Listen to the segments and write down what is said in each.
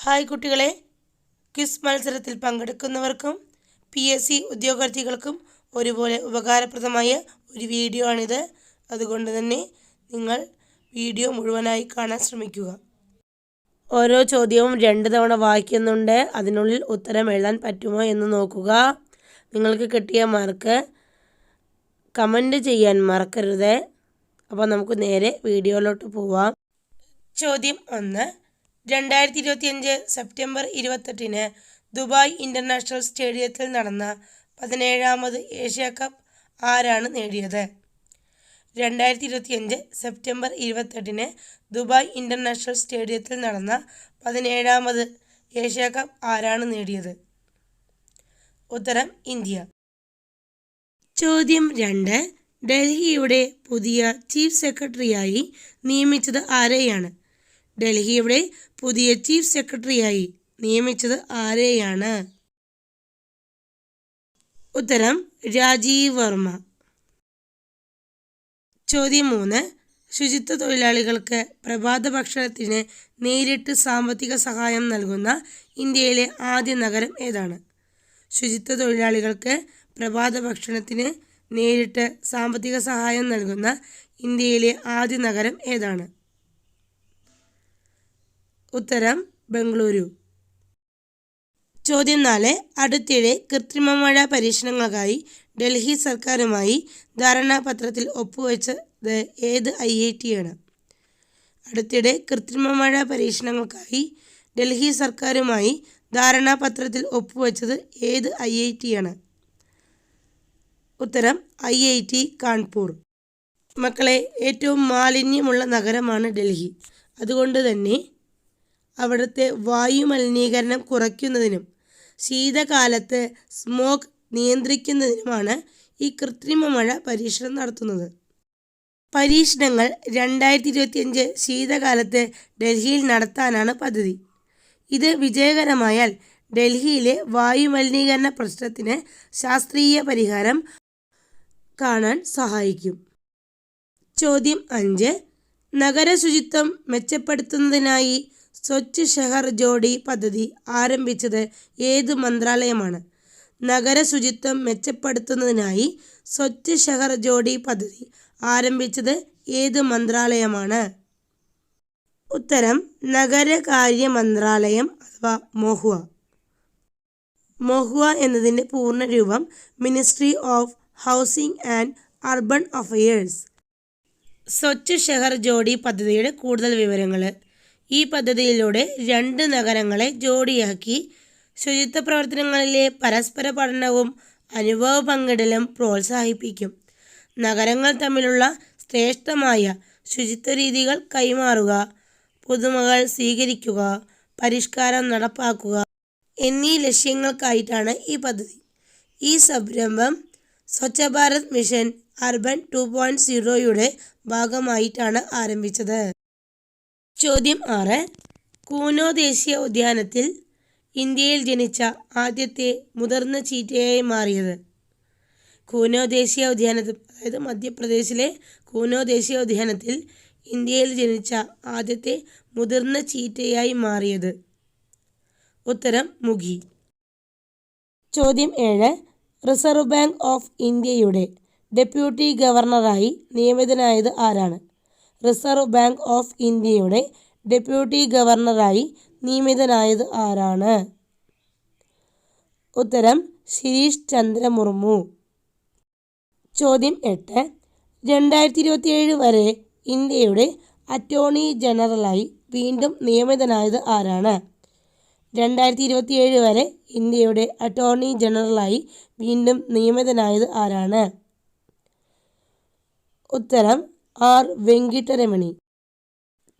Hi കുട്ടികളെ, quiz മത്സരത്തിൽ പങ്കെടുക്കുന്നവർക്കും PSC ഉദ്യോഗാർത്ഥികൾക്കും ഒരുപോലെ ഉപകാരപ്രദമായ ഒരു വീഡിയോ ആണിത്. അതുകൊണ്ട് തന്നെ നിങ്ങൾ വീഡിയോ മുഴുവനായി കാണാൻ ശ്രമിക്കുക. ഓരോ ചോദ്യവും 2 തവണ വായിക്കുന്നുണ്ട്. അതിനുള്ളിൽ ഉത്തരം എഴുതാൻ പറ്റുമോ എന്ന് നോക്കുക. നിങ്ങൾക്ക് കിട്ടിയ മാർക്ക് കമൻറ്റ് ചെയ്യാൻ മറക്കരുത്. അപ്പോൾ നമുക്ക് നേരെ വീഡിയോയിലോട്ട് പോവാം. ചോദ്യം 1. 2025 സെപ്റ്റംബർ 28 ദുബായ് ഇൻ്റർനാഷണൽ സ്റ്റേഡിയത്തിൽ നടന്ന 17ാമത് ഏഷ്യ കപ്പ് ആരാണ് നേടിയത്? 2025 സെപ്റ്റംബർ 28 ദുബായ് ഇൻ്റർനാഷണൽ സ്റ്റേഡിയത്തിൽ നടന്ന 17ാമത് ഏഷ്യ കപ്പ് ആരാണ് നേടിയത്? ഉത്തരം ഇന്ത്യ. ചോദ്യം 2. ഡൽഹിയുടെ പുതിയ ചീഫ് സെക്രട്ടറിയായി നിയമിച്ചത് ആരെയാണ്? ഡൽഹിയുടെ പുതിയ ചീഫ് സെക്രട്ടറിയായി നിയമിച്ചത് ആരെയാണ്? ഉത്തരം രാജീവ് വർമ്മ. ചോദ്യം 3. ശുചിത്വ തൊഴിലാളികൾക്ക് പ്രഭാത ഭക്ഷണത്തിന് നേരിട്ട് സാമ്പത്തിക സഹായം നൽകുന്ന ഇന്ത്യയിലെ ആദ്യ നഗരം ഏതാണ്? ശുചിത്വ തൊഴിലാളികൾക്ക് പ്രഭാത ഭക്ഷണത്തിന് നേരിട്ട് സാമ്പത്തിക സഹായം നൽകുന്ന ഇന്ത്യയിലെ ആദ്യ നഗരം ഏതാണ്? ഉത്തരം ബംഗളൂരു. ചോദ്യം 4. അടുത്തിടെ കൃത്രിമമഴ പരീക്ഷണങ്ങൾക്കായി ഡൽഹി സർക്കാരുമായി ധാരണാപത്രത്തിൽ ഒപ്പുവെച്ചത് ഏത് IIT ആണ്? അടുത്തിടെ കൃത്രിമമഴ പരീക്ഷണങ്ങൾക്കായി ഡൽഹി സർക്കാരുമായി ധാരണാപത്രത്തിൽ ഒപ്പുവെച്ചത് ഏത് IIT ആണ്? ഉത്തരം IIT കാൺപൂർ. മക്കളെ, ഏറ്റവും മാലിന്യമുള്ള നഗരമാണ് ഡൽഹി. അതുകൊണ്ട് തന്നെ അവിടുത്തെ വായു മലിനീകരണം കുറയ്ക്കുന്നതിനും ശീതകാലത്ത് സ്മോഗ് നിയന്ത്രിക്കുന്നതിനുമാണ് ഈ കൃത്രിമ മഴ പരീക്ഷണം നടത്തുന്നത്. പരീക്ഷണങ്ങൾ 2025 ശീതകാലത്ത് ഡൽഹിയിൽ നടത്താനാണ് പദ്ധതി. ഇത് വിജയകരമായാൽ ഡൽഹിയിലെ വായു മലിനീകരണ പ്രശ്നത്തിന് ശാസ്ത്രീയ പരിഹാരം കാണാൻ സഹായിക്കും. ചോദ്യം 5. നഗര ശുചിത്വം മെച്ചപ്പെടുത്തുന്നതിനായി സ്വച്ഛ് ഷഹർ ജോഡി പദ്ധതി ആരംഭിച്ചത് ഏത് മന്ത്രാലയമാണ്? നഗര ശുചിത്വം മെച്ചപ്പെടുത്തുന്നതിനായി സ്വച്ഛ് ഷഹർ ജോഡി പദ്ധതി ആരംഭിച്ചത് ഏത് മന്ത്രാലയമാണ്? ഉത്തരം നഗരകാര്യ മന്ത്രാലയം അഥവാ മോഹ്വ. മോഹ്വ എന്നതിൻ്റെ പൂർണ്ണരൂപം ministry of housing and urban affairs. Swachh Shahar Jodi പദ്ധതിയുടെ കൂടുതൽ വിവരങ്ങൾ. ഈ പദ്ധതിയിലൂടെ 2 നഗരങ്ങളെ ജോഡിയാക്കി ശുചിത്വ പ്രവർത്തനങ്ങളിലെ പരസ്പര പഠനവും അനുഭവ പങ്കിടലും പ്രോത്സാഹിപ്പിക്കും. നഗരങ്ങൾ തമ്മിലുള്ള ശ്രേഷ്ഠമായ ശുചിത്വ രീതികൾ കൈമാറുക, പുതുമകൾ സ്വീകരിക്കുക, പരിഷ്കാരം നടപ്പാക്കുക എന്നീ ലക്ഷ്യങ്ങൾക്കായിട്ടാണ് ഈ പദ്ധതി. ഈ സംരംഭം സ്വച്ഛ് ഭാരത് മിഷൻ അർബൻ 2.0യുടെ ഭാഗമായിട്ടാണ് ആരംഭിച്ചത്. ചോദ്യം 6. കൂനോ ദേശീയ ഉദ്യാനത്തിൽ ഇന്ത്യയിൽ ജനിച്ച ആദ്യത്തെ മുതിർന്ന ചീറ്റയായി മാറിയത്? കൂനോ ദേശീയ ഉദ്യാനത്തിൽ, അതായത് മധ്യപ്രദേശിലെ കൂനോ ദേശീയ ഉദ്യാനത്തിൽ ഇന്ത്യയിൽ ജനിച്ച ആദ്യത്തെ മുതിർന്ന ചീറ്റയായി മാറിയത്? ഉത്തരം മുഗി. ചോദ്യം 7. റിസർവ് ബാങ്ക് ഓഫ് ഇന്ത്യയുടെ ഡെപ്യൂട്ടി ഗവർണറായി നിയമിതനായത് ആരാണ്? റിസർവ് ബാങ്ക് ഓഫ് ഇന്ത്യയുടെ ഡെപ്യൂട്ടി ഗവർണറായി നിയമിതനായത് ആരാണ്? ഉത്തരം ശിരീഷ് ചന്ദ്ര മുർമു. ചോദ്യം 8. 2027 വരെ ഇന്ത്യയുടെ അറ്റോർണി ജനറലായി വീണ്ടും നിയമിതനായത് ആരാണ്? 2027 വരെ ഇന്ത്യയുടെ അറ്റോർണി ജനറലായി വീണ്ടും നിയമിതനായത് ആരാണ്? ഉത്തരം R. വെങ്കിട്ടരമണി.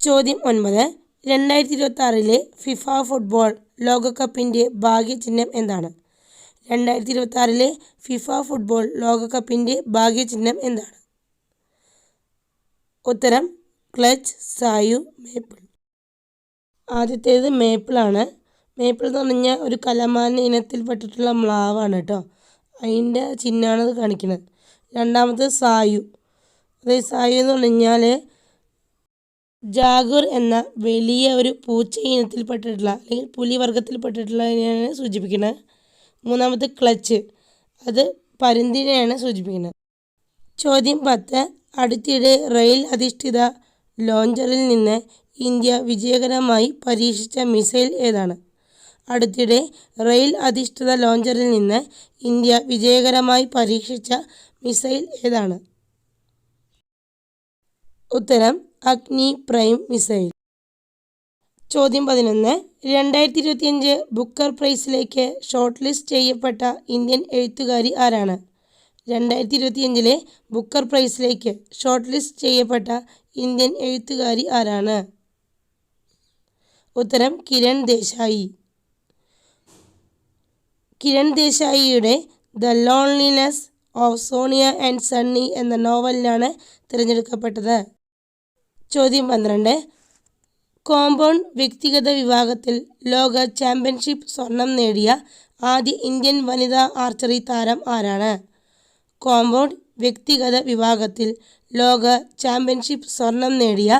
ചോദ്യം 9. 2026 ഫിഫ ഫുട്ബോൾ ലോകകപ്പിൻ്റെ ഭാഗ്യചിഹ്നം എന്താണ്? 2026 ഫിഫ ഫുട്ബോൾ ലോകകപ്പിൻ്റെ ഭാഗ്യചിഹ്നം എന്താണ്? ഉത്തരം ക്ലച്ച് സായു മേപ്പിൾ. ആദ്യത്തേത് മേപ്പിളാണ്. മേപ്പിൾ എന്ന് പറഞ്ഞാൽ ഒരു കലമാന ഇനത്തിൽപ്പെട്ടിട്ടുള്ള മ്ലാവാണ് കേട്ടോ. അതിൻ്റെ ചിഹ്നമാണത് കാണിക്കുന്നത്. രണ്ടാമത് സായു. അതായത് സായു എന്ന് പറഞ്ഞാൽ ജാഗുർ എന്ന വലിയ ഒരു പൂച്ച ഇനത്തിൽപ്പെട്ടിട്ടുള്ള അല്ലെങ്കിൽ പുലി വർഗത്തിൽപ്പെട്ടിട്ടുള്ളതിനെയാണ് സൂചിപ്പിക്കുന്നത്. മൂന്നാമത്തെ ക്ലച്ച്, അത് പരുന്തിനെയാണ് സൂചിപ്പിക്കുന്നത്. ചോദ്യം 10. അടുത്തിടെ റെയിൽ അധിഷ്ഠിത ലോഞ്ചറിൽ നിന്ന് ഇന്ത്യ വിജയകരമായി പരീക്ഷിച്ച മിസൈൽ ഏതാണ്? അടുത്തിടെ റെയിൽ അധിഷ്ഠിത ലോഞ്ചറിൽ നിന്ന് ഇന്ത്യ വിജയകരമായി പരീക്ഷിച്ച മിസൈൽ ഏതാണ്? ഉത്തരം അഗ്നി പ്രൈം മിസൈൽ. ചോദ്യം 11. 2025 ബുക്കർ പ്രൈസിലേക്ക് ഷോർട്ട് ലിസ്റ്റ് ചെയ്യപ്പെട്ട ഇന്ത്യൻ എഴുത്തുകാരി ആരാണ്? 2025 ബുക്കർ പ്രൈസിലേക്ക് ഷോർട്ട് ലിസ്റ്റ് ചെയ്യപ്പെട്ട ഇന്ത്യൻ എഴുത്തുകാരി ആരാണ്? ഉത്തരം കിരൺ ദേശായി. കിരൺ ദേശായിയുടെ the loneliness of Sonia and Sunny എന്ന നോവലിനാണ് തിരഞ്ഞെടുക്കപ്പെട്ടത്. ചോദ്യം 12. കോമ്പൗണ്ട് വ്യക്തിഗത വിഭാഗത്തിൽ ലോക ചാമ്പ്യൻഷിപ്പ് സ്വർണം നേടിയ ആദ്യ ഇന്ത്യൻ വനിതാ ആർച്ചറി താരം ആരാണ്? കോമ്പൗണ്ട് വ്യക്തിഗത വിഭാഗത്തിൽ ലോക ചാമ്പ്യൻഷിപ്പ് സ്വർണം നേടിയ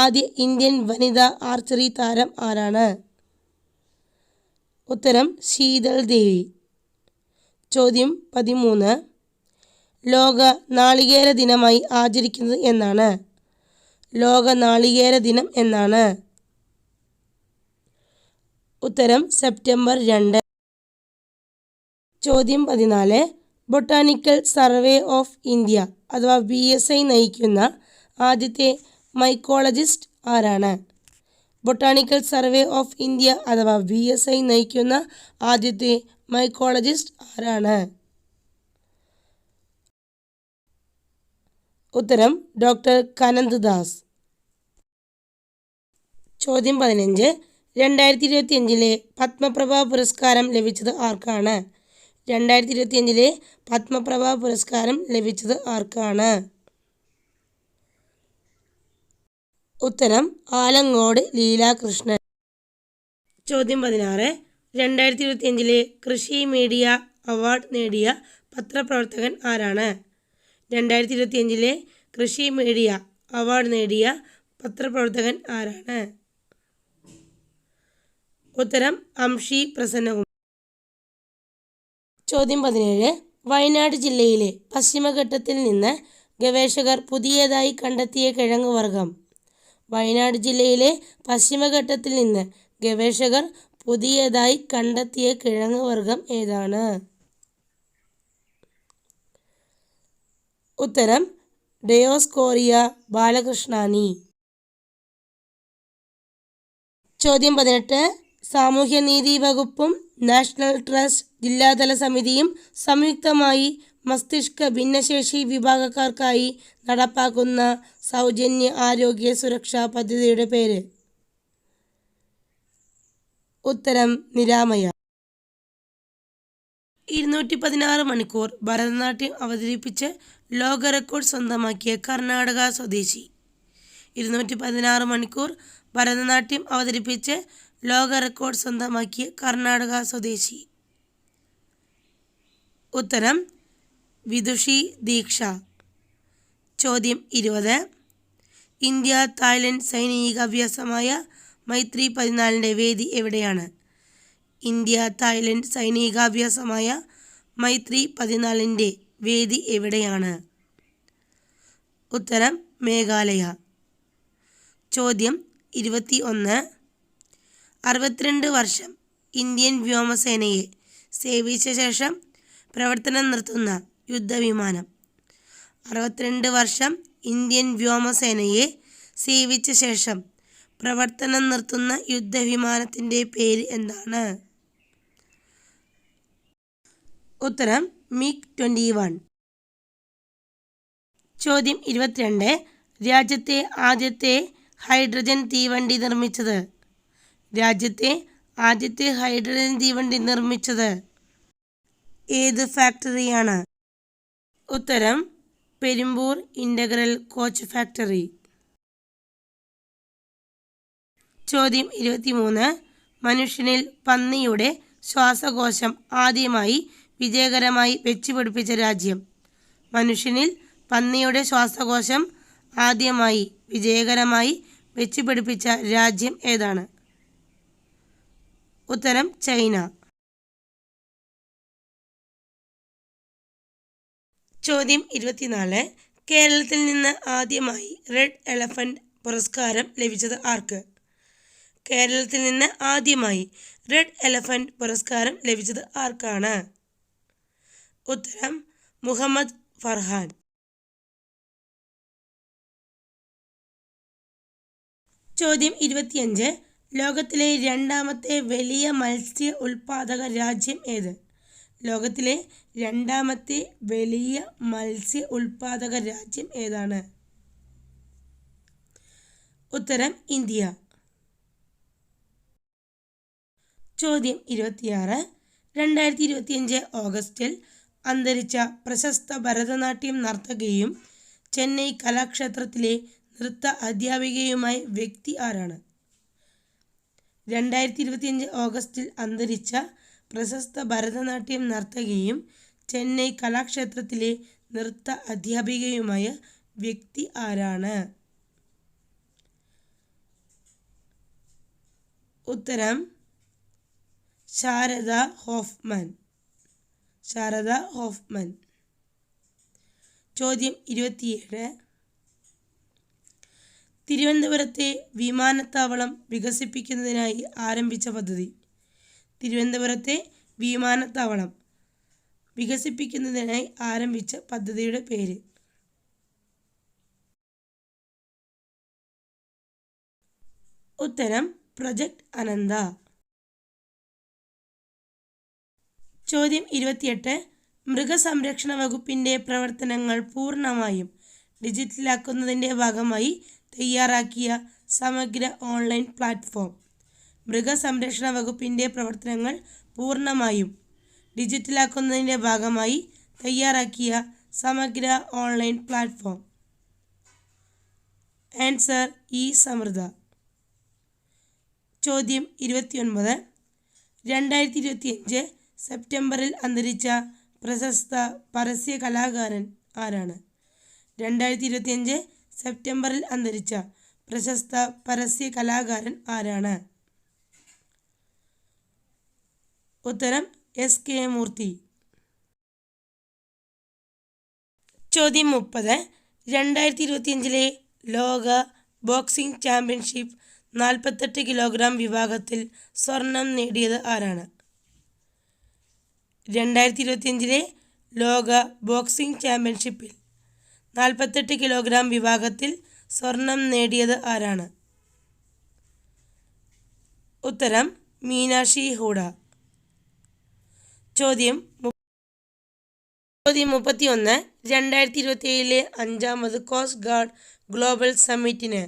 ആദ്യ ഇന്ത്യൻ വനിതാ ആർച്ചറി താരം ആരാണ്? ഉത്തരം ശീതൾ ദേവി. ചോദ്യം 13. ലോക നാളികേര ദിനമായി ആചരിക്കുന്നത് എന്നാണ്? ലോക നാളികേര ദിനം എന്നാണ്? ഉത്തരം സെപ്റ്റംബർ 2. ചോദ്യം 14. ബൊട്ടാണിക്കൽ സർവേ ഓഫ് ഇന്ത്യ അഥവാ BSI നയിക്കുന്ന ആദ്യത്തെ മൈക്കോളജിസ്റ്റ് ആരാണ്? ബൊട്ടാണിക്കൽ സർവേ ഓഫ് ഇന്ത്യ അഥവാ BSI നയിക്കുന്ന ആദ്യത്തെ മൈക്കോളജിസ്റ്റ് ആരാണ്? ഉത്തരം ഡോക്ടർ കനന്ത് ദാസ്. ചോദ്യം 15. 2025 പത്മപ്രഭ പുരസ്കാരം ലഭിച്ചത് ആർക്കാണ്? 2025 പത്മപ്രഭ പുരസ്കാരം ലഭിച്ചത് ആർക്കാണ്? ഉത്തരം ആലങ്ങോട് ലീലാകൃഷ്ണൻ. ചോദ്യം 16. 2025 കൃഷി മീഡിയ അവാർഡ് നേടിയ പത്രപ്രവർത്തകൻ ആരാണ്? 2025 കൃഷി മീഡിയ അവാർഡ് നേടിയ പത്രപ്രവർത്തകൻ ആരാണ്? ഉത്തരം അംഷി പ്രസന്നകുമാർ. ചോദ്യം 17. വയനാട് ജില്ലയിലെ പശ്ചിമഘട്ടത്തിൽ നിന്ന് ഗവേഷകർ പുതിയതായി കണ്ടെത്തിയ കിഴങ്ങ് വർഗ്ഗം. വയനാട് ജില്ലയിലെ പശ്ചിമഘട്ടത്തിൽ നിന്ന് ഗവേഷകർ പുതിയതായി കണ്ടെത്തിയ കിഴങ്ങ് വർഗ്ഗം ഏതാണ്? ഉത്തരം ഡയോസ്കോറിയ ബാലകൃഷ്ണാനി. ചോദ്യം 18. സാമൂഹ്യനീതി വകുപ്പും നാഷണൽ ട്രസ്റ്റ് ജില്ലാതല സമിതിയും സംയുക്തമായി മസ്തിഷ്ക ഭിന്നശേഷി വിഭാഗക്കാർക്കായി നടപ്പാക്കുന്ന സൗജന്യ ആരോഗ്യ സുരക്ഷാ പദ്ധതിയുടെ പേര്? ഉത്തരം നിരാമയ. 216 മണിക്കൂർ ഭരതനാട്യം അവതരിപ്പിച്ച് ലോക റെക്കോർഡ് സ്വന്തമാക്കിയ കർണാടക സ്വദേശി. 216 മണിക്കൂർ ഭരതനാട്യം അവതരിപ്പിച്ച് ലോക റെക്കോർഡ് സ്വന്തമാക്കിയ കർണാടക സ്വദേശി. ഉത്തരം വിദുഷി ദീക്ഷ. ചോദ്യം 20. ഇന്ത്യ തായ്ലൻഡ് സൈനിക അഭ്യാസമായ മൈത്രി 14ൻ്റെ വേദി എവിടെയാണ്? ഇന്ത്യ തായ്ലൻഡ് സൈനികാഭ്യാസമായ മൈത്രി 14ൻ്റെ വേദി എവിടെയാണ്? ഉത്തരം മേഘാലയ. ചോദ്യം 21. 62 വർഷം ഇന്ത്യൻ വ്യോമസേനയെ സേവിച്ച ശേഷം പ്രവർത്തനം നിർത്തുന്ന യുദ്ധവിമാനം. 62 വർഷം ഇന്ത്യൻ വ്യോമസേനയെ സേവിച്ച ശേഷം പ്രവർത്തനം നിർത്തുന്ന യുദ്ധവിമാനത്തിൻ്റെ പേര് എന്താണ്? ഉത്തരം MiG-21. ചോദ്യം 22. രാജ്യത്തെ ആദ്യത്തെ ഹൈഡ്രജൻ തീവണ്ടി നിർമ്മിച്ചത്? രാജ്യത്തെ ആദ്യത്തെ ഹൈഡ്രജൻ തീവണ്ടി നിർമ്മിച്ചത് ഏത് ഫാക്ടറിയാണ്? ഉത്തരം പെരുമ്പൂർ ഇൻ്റഗ്രൽ കോച്ച് ഫാക്ടറി. ചോദ്യം 23. മനുഷ്യനിൽ പന്നിയുടെ ശ്വാസകോശം ആദ്യമായി വിജയകരമായി വെച്ചുപിടിപ്പിച്ച രാജ്യം? മനുഷ്യനിൽ പന്നിയുടെ ശ്വാസകോശം ആദ്യമായി വിജയകരമായി വെച്ച് പിടിപ്പിച്ച രാജ്യം ഏതാണ്? ഉത്തരം ചൈന. ചോദ്യം 24. കേരളത്തിൽ നിന്ന് ആദ്യമായി റെഡ് എലഫന്റ് പുരസ്കാരം ലഭിച്ചത് ആർക്ക്? കേരളത്തിൽ നിന്ന് ആദ്യമായി റെഡ് എലഫന്റ് പുരസ്കാരം ലഭിച്ചത് ആർക്കാണ്? ഉത്തരം മുഹമ്മദ് ഫർഹാൻ. ചോദ്യം 25. ലോകത്തിലെ രണ്ടാമത്തെ വലിയ മത്സ്യ ഉൽപാദക രാജ്യം ഏത്? ലോകത്തിലെ രണ്ടാമത്തെ വലിയ മത്സ്യ ഉൽപാദക രാജ്യം ഏതാണ്? ഉത്തരം ഇന്ത്യ. ചോദ്യം 26. 2025 ഓഗസ്റ്റിൽ അന്തരിച്ച പ്രശസ്ത ഭരതനാട്യം നർത്തകിയും ചെന്നൈ കലാക്ഷേത്രത്തിലെ നൃത്ത അധ്യാപികയുമായ വ്യക്തി ആരാണ്? 2025 ഓഗസ്റ്റിൽ അന്തരിച്ച പ്രശസ്ത ഭരതനാട്യം നർത്തകിയും ചെന്നൈ കലാക്ഷേത്രത്തിലെ നൃത്ത അധ്യാപികയുമായ വ്യക്തി ആരാണ്? ഉത്തരം ശാരദ ഹോഫ്മാൻ. ശാരദ ഹോഫ്മാൻ. ചോദ്യം 27. തിരുവനന്തപുരത്തെ വിമാനത്താവളം വികസിപ്പിക്കുന്നതിനായി ആരംഭിച്ച പദ്ധതി. തിരുവനന്തപുരത്തെ വിമാനത്താവളം വികസിപ്പിക്കുന്നതിനായി ആരംഭിച്ച പദ്ധതിയുടെ പേര്? ഉത്തരം പ്രൊജക്ട് അനന്ത. ചോദ്യം 28. മൃഗസംരക്ഷണ വകുപ്പിൻ്റെ പ്രവർത്തനങ്ങൾ പൂർണ്ണമായും ഡിജിറ്റലാക്കുന്നതിൻ്റെ ഭാഗമായി തയ്യാറാക്കിയ സമഗ്ര ഓൺലൈൻ പ്ലാറ്റ്ഫോം. മൃഗസംരക്ഷണ വകുപ്പിൻ്റെ പ്രവർത്തനങ്ങൾ പൂർണ്ണമായും ഡിജിറ്റലാക്കുന്നതിൻ്റെ ഭാഗമായി തയ്യാറാക്കിയ സമഗ്ര online platform. Answer e Samriddha. ചോദ്യം 29. 2025 സെപ്റ്റംബറിൽ അന്തരിച്ച പ്രശസ്ത പരസ്യ കലാകാരൻ ആരാണ്? 2025 സെപ്റ്റംബറിൽ അന്തരിച്ച പ്രശസ്ത പരസ്യ കലാകാരൻ ആരാണ്? ഉത്തരം SK മൂർത്തി. ചോദ്യം 30. 2025 ലോക ബോക്സിംഗ് ചാമ്പ്യൻഷിപ്പ് 48 കിലോഗ്രാം വിഭാഗത്തിൽ സ്വർണം നേടിയത് ആരാണ്? 2025 ലോക ബോക്സിംഗ് ചാമ്പ്യൻഷിപ്പിൽ 48 കിലോഗ്രാം വിഭാഗത്തിൽ സ്വർണം നേടിയത് ആരാണ്? ഉത്തരം മീനാക്ഷി ഹൂഡ. ചോദ്യം 31. 2027 5ാമത് കോസ്റ്റ് ഗാർഡ് ഗ്ലോബൽ സമ്മിറ്റിന്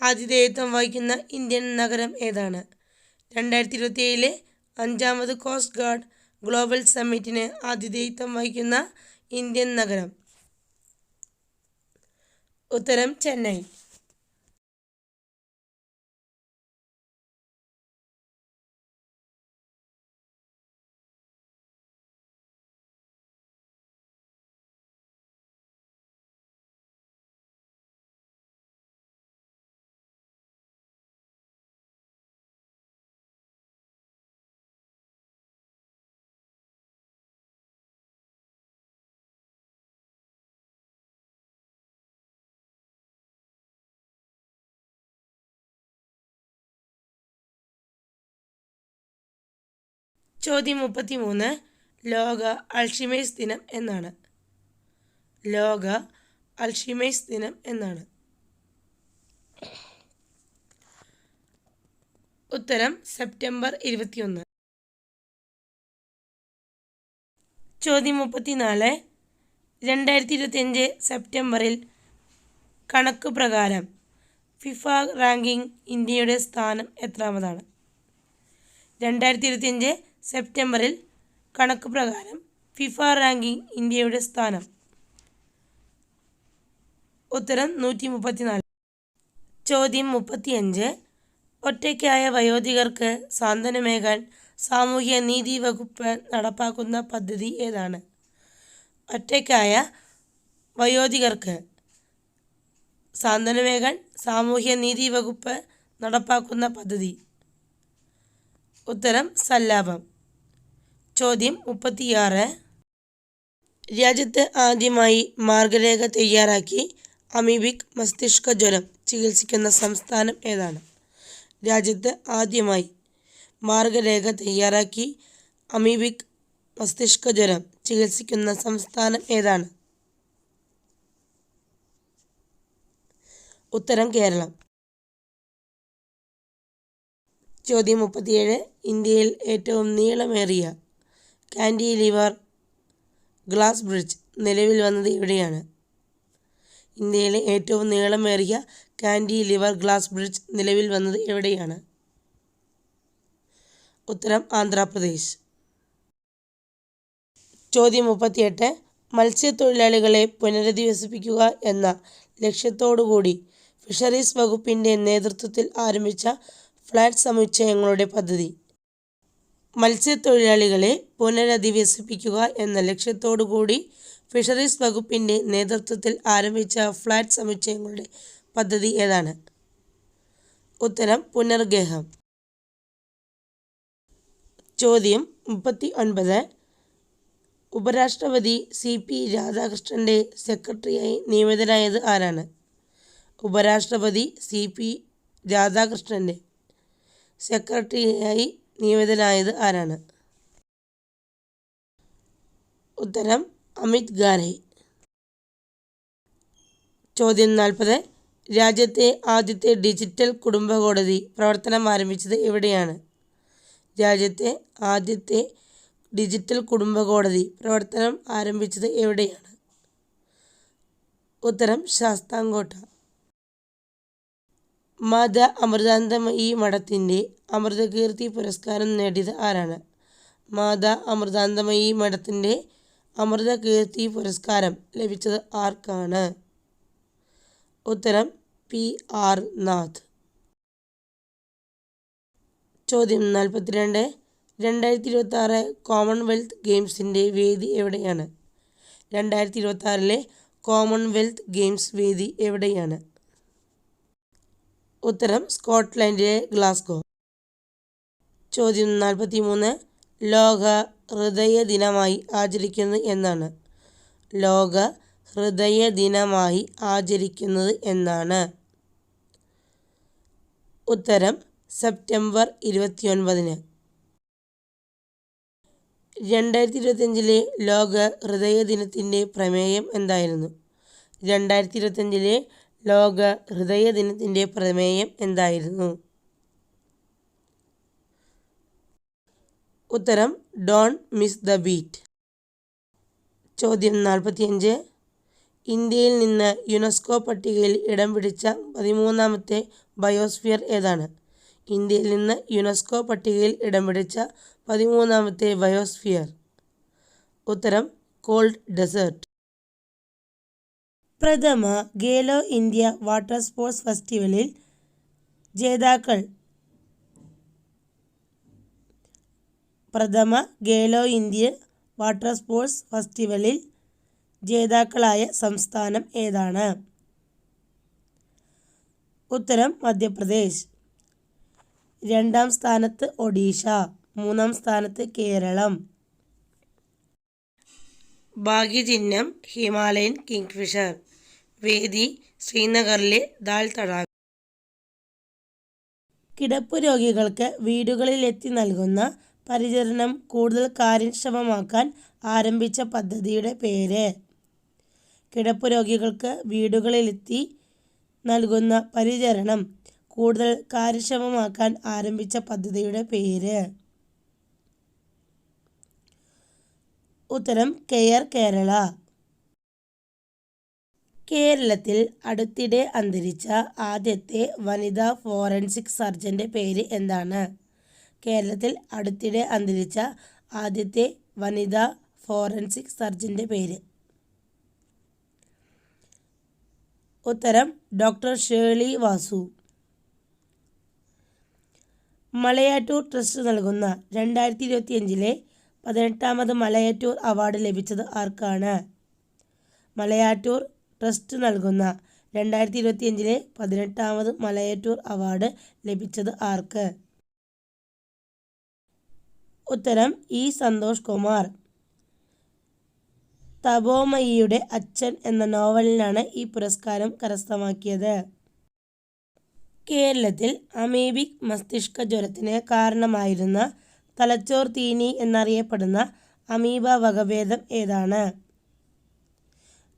ആതിഥേയത്വം വഹിക്കുന്ന ഇന്ത്യൻ നഗരം ഏതാണ്? 2027 5ാമത് കോസ്റ്റ് ഗാർഡ് ഗ്ലോബൽ സമ്മിറ്റിന് ആതിഥേയത്വം വഹിക്കുന്ന ഇന്ത്യൻ നഗരം? ഉത്തരം ചെന്നൈ. ചോദ്യം 33. ലോക അൾഷിമേഴ്സ് ദിനം എന്നാണ്? ലോക അൾഷിമേഴ്സ് ദിനം എന്നാണ്? ഉത്തരം സെപ്റ്റംബർ 21. ചോദ്യം 34. 2025 സെപ്റ്റംബറിൽ കണക്ക് പ്രകാരം ഫിഫ റാങ്കിംഗ് ഇന്ത്യയുടെ സ്ഥാനം എത്രാമതാണ്? 2025 സെപ്റ്റംബറിൽ കണക്ക് പ്രകാരം ഫിഫ റാങ്കിംഗ് ഇന്ത്യയുടെ സ്ഥാനം? ഉത്തരം 134. ചോദ്യം 35. ഒറ്റയ്ക്കായ വയോധികർക്ക് സാന്ത്വനമേകാൻ സാമൂഹ്യ നീതി വകുപ്പ് നടപ്പാക്കുന്ന പദ്ധതി ഏതാണ്? ഒറ്റയ്ക്കായ വയോധികർക്ക് സാന്ത്വനമേകാൻ സാമൂഹ്യനീതി വകുപ്പ് നടപ്പാക്കുന്ന പദ്ധതി? ഉത്തരം സല്ലാപം. ചോദ്യം 36. രാജ്യത്ത് ആദ്യമായി മാർഗരേഖ തയ്യാറാക്കി അമീബിക് മസ്തിഷ്ക ജ്വരം ചികിത്സിക്കുന്ന സംസ്ഥാനം ഏതാണ്? രാജ്യത്ത് ആദ്യമായി മാർഗരേഖ തയ്യാറാക്കി അമീബിക് മസ്തിഷ്ക ജ്വരം ചികിത്സിക്കുന്ന സംസ്ഥാനം ഏതാണ്? ഉത്തരം കേരളം. ചോദ്യം 37. ഇന്ത്യയിൽ ഏറ്റവും നീളമേറിയ കാൻറ്റിലിവർ ഗ്ലാസ് ബ്രിഡ്ജ് നിലവിൽ വന്നത് എവിടെയാണ്? ഇന്ത്യയിലെ ഏറ്റവും നീളമേറിയ കാൻറ്റിലിവർ ഗ്ലാസ് ബ്രിഡ്ജ് നിലവിൽ വന്നത് എവിടെയാണ്? ഉത്തരം ആന്ധ്രാപ്രദേശ്. ചോദ്യം 38. മത്സ്യത്തൊഴിലാളികളെ പുനരധിവസിപ്പിക്കുക എന്ന ലക്ഷ്യത്തോടുകൂടി ഫിഷറീസ് വകുപ്പിൻ്റെ നേതൃത്വത്തിൽ ആരംഭിച്ച ഫ്ലാറ്റ് സമുച്ചയങ്ങളുടെ പദ്ധതി? മത്സ്യത്തൊഴിലാളികളെ പുനരധിവസിപ്പിക്കുക എന്ന ലക്ഷ്യത്തോടുകൂടി ഫിഷറീസ് വകുപ്പിൻ്റെ നേതൃത്വത്തിൽ ആരംഭിച്ച ഫ്ലാറ്റ് സമുച്ചയങ്ങളുടെ പദ്ധതി ഏതാണ്? ഉത്തരം പുനർഗേഹം. ചോദ്യം 39. ഉപരാഷ്ട്രപതി CP രാധാകൃഷ്ണൻ്റെ സെക്രട്ടറിയായി നിയമിതനായത് ആരാണ്? ഉപരാഷ്ട്രപതി CP രാധാകൃഷ്ണൻ്റെ സെക്രട്ടറിയായി നിയമിതനായത് ആരാണ്? ഉത്തരം അമിത് ഖാരെ. ചോദ്യം 40. രാജ്യത്തെ ആദ്യത്തെ ഡിജിറ്റൽ കുടുംബ കോടതി പ്രവർത്തനം ആരംഭിച്ചത് എവിടെയാണ്? രാജ്യത്തെ ആദ്യത്തെ ഡിജിറ്റൽ കുടുംബ കോടതി പ്രവർത്തനം ആരംഭിച്ചത് എവിടെയാണ്? ഉത്തരം ശാസ്താംകോട്ട. മാതാ അമൃതാനന്ദമയി മഠത്തിൻ്റെ അമൃതകീർത്തി പുരസ്കാരം നേടിയത് ആരാണ്? മാതാ അമൃതാനന്ദമയി മഠത്തിൻ്റെ അമൃതകീർത്തി പുരസ്കാരം ലഭിച്ചത് ആർക്കാണ്? ഉത്തരം PR നാഥ്. ചോദ്യം 42. 2026 കോമൺവെൽത്ത് ഗെയിംസിൻ്റെ വേദി എവിടെയാണ്? 2026 കോമൺവെൽത്ത് ഗെയിംസ് വേദി എവിടെയാണ്? ഉത്തരം സ്കോട്ട്ലൻഡിലെ ഗ്ലാസ്ഗോ. ചോദ്യം 43. ലോക ഹൃദയ ദിനമായി ആചരിക്കുന്നത് എന്നാണ്? ലോക ഹൃദയ ദിനമായി ആചരിക്കുന്നത് എന്നാണ്? ഉത്തരം സെപ്റ്റംബർ 29. 2025 ലോക ഹൃദയ ദിനത്തിൻ്റെ പ്രമേയം എന്തായിരുന്നു? 2025 ലോക ഹൃദയ ദിനത്തിൻ്റെ പ്രമേയം എന്തായിരുന്നു? ഉത്തരം ഡോണ്ട് മിസ് ദ ബീറ്റ്. ചോദ്യം 45. ഇന്ത്യയിൽ നിന്ന് യുനെസ്കോ പട്ടികയിൽ ഇടം പിടിച്ച 13ാമത്തെ ബയോസ്ഫിയർ ഏതാണ്? ഇന്ത്യയിൽ നിന്ന് യുനെസ്കോ പട്ടികയിൽ ഇടം പിടിച്ച 13ാമത്തെ ബയോസ്ഫിയർ? ഉത്തരം കോൾഡ് ഡെസേർട്ട്. പ്രഥമ ഖേലോ ഇന്ത്യ വാട്ടർ സ്പോർട്സ് ഫെസ്റ്റിവലിൽ ജേതാക്കൾ? പ്രഥമ ഖേലോ ഇന്ത്യ വാട്ടർ സ്പോർട്സ് ഫെസ്റ്റിവലിൽ ജേതാക്കളായ സംസ്ഥാനം ഏതാണ്? ഉത്തരം മധ്യപ്രദേശ്. 2ാം സ്ഥാനത്ത് ഒഡീഷ, 3ാം സ്ഥാനത്ത് കേരളം. ഭാഗ്യചിഹ്നം Himalayan kingfisher. വേദി ശ്രീനഗറിലെ ദാൽ തടാകം. കിടപ്പു രോഗികൾക്ക് വീടുകളിലെത്തി നൽകുന്ന പരിചരണം കൂടുതൽ കാര്യക്ഷമമാക്കാൻ ആരംഭിച്ച പദ്ധതിയുടെ പേര്? കിടപ്പു രോഗികൾക്ക് വീടുകളിലെത്തി നൽകുന്ന പരിചരണം കൂടുതൽ കാര്യക്ഷമമാക്കാൻ ആരംഭിച്ച പദ്ധതിയുടെ പേര്? ഉത്തരം കെയർ കേരള. കേരളത്തിൽ അടുത്തിടെ അന്തരിച്ച ആദ്യത്തെ വനിതാ ഫോറൻസിക് സർജൻ്റെ പേര് എന്താണ്? കേരളത്തിൽ അടുത്തിടെ അന്തരിച്ച ആദ്യത്തെ വനിതാ ഫോറൻസിക് സർജൻ്റെ പേര്? ഉത്തരം ഡോക്ടർ ഷേർലി വാസു. മലയാറ്റൂർ ട്രസ്റ്റ് നൽകുന്ന 2025 18ാമത് മലയാറ്റൂർ അവാർഡ് ലഭിച്ചത് ആർക്കാണ്? മലയാറ്റൂർ ട്രസ്റ്റ് നൽകുന്ന 2025 18ാമത് മലയാറ്റൂർ അവാർഡ് ലഭിച്ചത് ആർക്ക്? ഉത്തരം ഇ. സന്തോഷ് കുമാർ. തപോമയിയുടെ അച്ഛൻ എന്ന നോവലിനാണ് ഈ പുരസ്കാരം കരസ്ഥമാക്കിയത്. കേരളത്തിൽ അമീബിക് മസ്തിഷ്ക ജ്വരത്തിന് കാരണമായിരുന്ന തലച്ചോർ തീനി എന്നറിയപ്പെടുന്ന അമീബ വകഭേദം ഏതാണ്?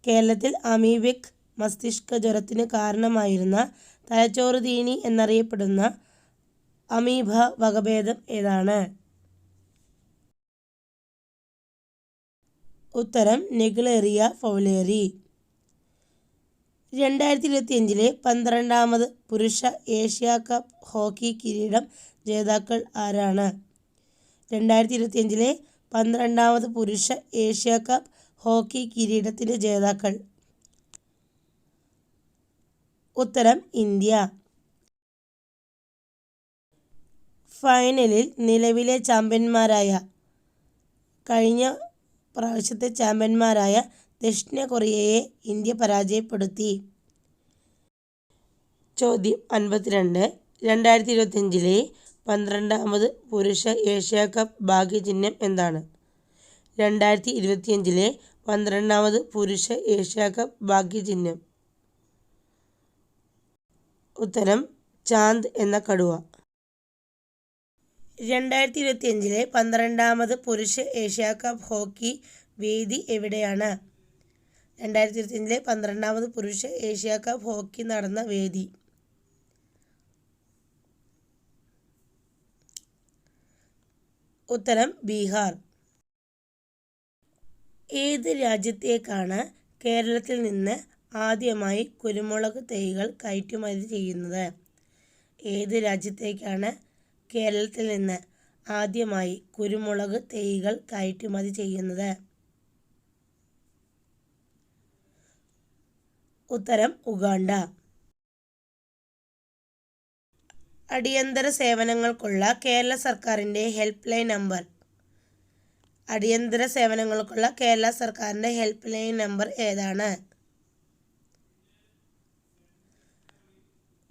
കേരളത്തിൽ അമീബിക് മസ്തിഷ്ക ജ്വരത്തിന് കാരണമായിരുന്ന തലച്ചോർ തീനി എന്നറിയപ്പെടുന്ന അമീബ വകഭേദം ഏതാണ്? ഉത്തരം നെഗ്ലേറിയ ഫൗലേറി. 2025 12ാമത് പുരുഷ ഏഷ്യ കപ്പ് ഹോക്കി കിരീടം ജേതാക്കൾ ആരാണ്? 2025 12ാമത് പുരുഷ ഏഷ്യ കപ്പ് ഹോക്കി കിരീടത്തിൻ്റെ ജേതാക്കൾ. ഉത്തരം ഇന്ത്യ. ഫൈനലിൽ നിലവിലെ ചാമ്പ്യന്മാരായ കഴിഞ്ഞ പ്രാവശ്യത്തെ ചാമ്പ്യന്മാരായ ദക്ഷിണ കൊറിയയെ ഇന്ത്യ പരാജയപ്പെടുത്തി. ചോദ്യം 52. 2025 12ാമത് പുരുഷ ഏഷ്യ കപ്പ് ഭാഗ്യചിഹ്നം എന്താണ്? 2025 12ാമത് പുരുഷ ഏഷ്യ കപ്പ് ഭാഗ്യചിഹ്നം. ഉത്തരം ചാന്ദ് എന്ന കടുവ. 2025 12ാമത് പുരുഷ ഏഷ്യ കപ്പ് ഹോക്കി വേദി എവിടെയാണ്? 2025 12ാമത് പുരുഷ ഏഷ്യ കപ്പ് ഹോക്കി നടന്ന വേദി. ഉത്തരം ബീഹാർ. ഏത് രാജ്യത്തേക്കാണ് കേരളത്തിൽ നിന്ന് ആദ്യമായി കുരുമുളക് തൈകൾ കയറ്റുമതി ചെയ്യുന്നത്? ഏത് രാജ്യത്തേക്കാണ് കേരളത്തിൽ നിന്ന് ആദ്യമായി കുരുമുളക് തൈകൾ കയറ്റുമതി ചെയ്യുന്നത്? ഉത്തരം ഉഗാണ്ട. അടിയന്തര സേവനങ്ങൾക്കുള്ള കേരള സർക്കാരിൻ്റെ ഹെൽപ്പ് ലൈൻ നമ്പർ. അടിയന്തര സേവനങ്ങൾക്കുള്ള കേരള സർക്കാരിൻ്റെ ഹെൽപ്പ് ലൈൻ നമ്പർ ഏതാണ്?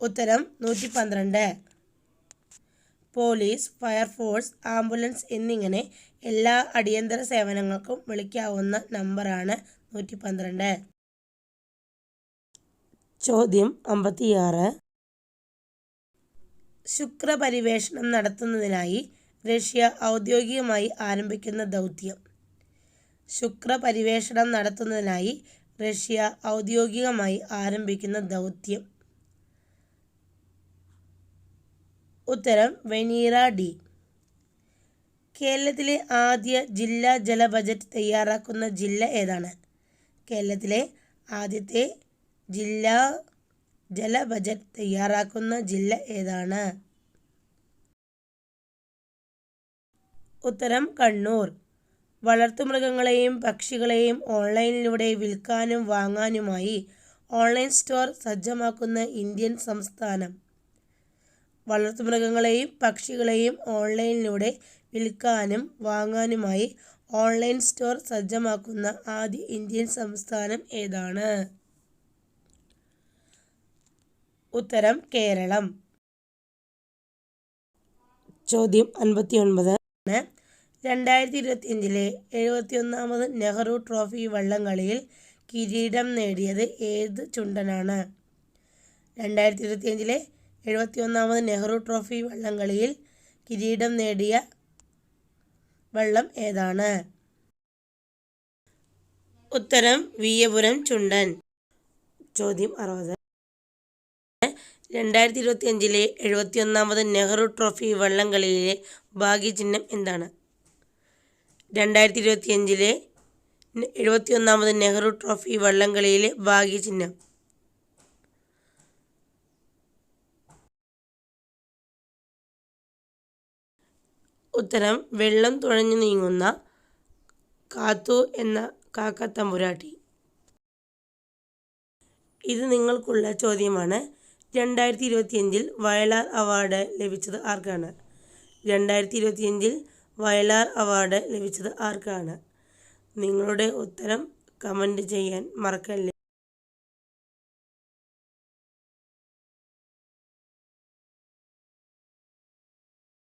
ഉത്തരം 112. പോലീസ്, ഫയർഫോഴ്സ്, ആംബുലൻസ് എന്നിങ്ങനെ എല്ലാ അടിയന്തര സേവനങ്ങൾക്കും വിളിക്കാവുന്ന നമ്പറാണ് 112. ചോദ്യം 56. ശുക്രപരിവേഷണം നടത്തുന്നതിനായി റഷ്യ ഔദ്യോഗികമായി ആരംഭിക്കുന്ന ദൗത്യം. ശുക്രപരിവേഷണം നടത്തുന്നതിനായി റഷ്യ ഔദ്യോഗികമായി ആരംഭിക്കുന്ന ദൗത്യം. ഉത്തരം വെനീറ ഡി. കേരളത്തിലെ ആദ്യ ജില്ലാ ജല ബജറ്റ് തയ്യാറാക്കുന്ന ജില്ല ഏതാണ്? കേരളത്തിലെ ആദ്യത്തെ ജില്ലാ ജല ബജറ്റ് തയ്യാറാക്കുന്ന ജില്ല ഏതാണ്? ഉത്തരം കണ്ണൂർ. വളർത്തുമൃഗങ്ങളെയും പക്ഷികളെയും ഓൺലൈനിലൂടെ വിൽക്കാനും വാങ്ങാനുമായി ഓൺലൈൻ സ്റ്റോർ സജ്ജമാക്കുന്ന ഇന്ത്യൻ സംസ്ഥാനം. വളർത്തുമൃഗങ്ങളെയും പക്ഷികളെയും ഓൺലൈനിലൂടെ വിൽക്കാനും വാങ്ങാനുമായി ഓൺലൈൻ സ്റ്റോർ സജ്ജമാക്കുന്ന ആദ്യ ഇന്ത്യൻ സംസ്ഥാനം ഏതാണ്? ഉത്തരം കേരളം. ചോദ്യം 59. 2025 71ാമത് നെഹ്റു ട്രോഫി വള്ളംകളിയിൽ കിരീടം നേടിയത് ഏത് ചുണ്ടനാണ്? 2025 71ാമത് നെഹ്റു ട്രോഫി വള്ളംകളിയിൽ കിരീടം നേടിയ വള്ളം ഏതാണ്? ഉത്തരം വിയ്യപുരം ചുണ്ടൻ. ചോദ്യം 60. 2025 71ാമത് നെഹ്റു ട്രോഫി വള്ളംകളിയിലെ ഭാഗ്യചിഹ്നം എന്താണ്? 2025 71ാമത് നെഹ്റു ട്രോഫി വള്ളംകളിയിലെ ഭാഗ്യചിഹ്നം. ഉത്തരം വെള്ളം തുഴഞ്ഞു നീങ്ങുന്ന കാത്തു എന്ന കാക്കത്തമ്പുരാട്ടി. ഇത് നിങ്ങൾക്കുള്ള ചോദ്യമാണ്. 2025 വയലാർ അവാർഡ് ലഭിച്ചത് ആർക്കാണ്? 2025 വയലാർ അവാർഡ് ലഭിച്ചത് ആർക്കാണ്? നിങ്ങളുടെ ഉത്തരം കമൻറ്റ് ചെയ്യാൻ മറക്കല്ലേ.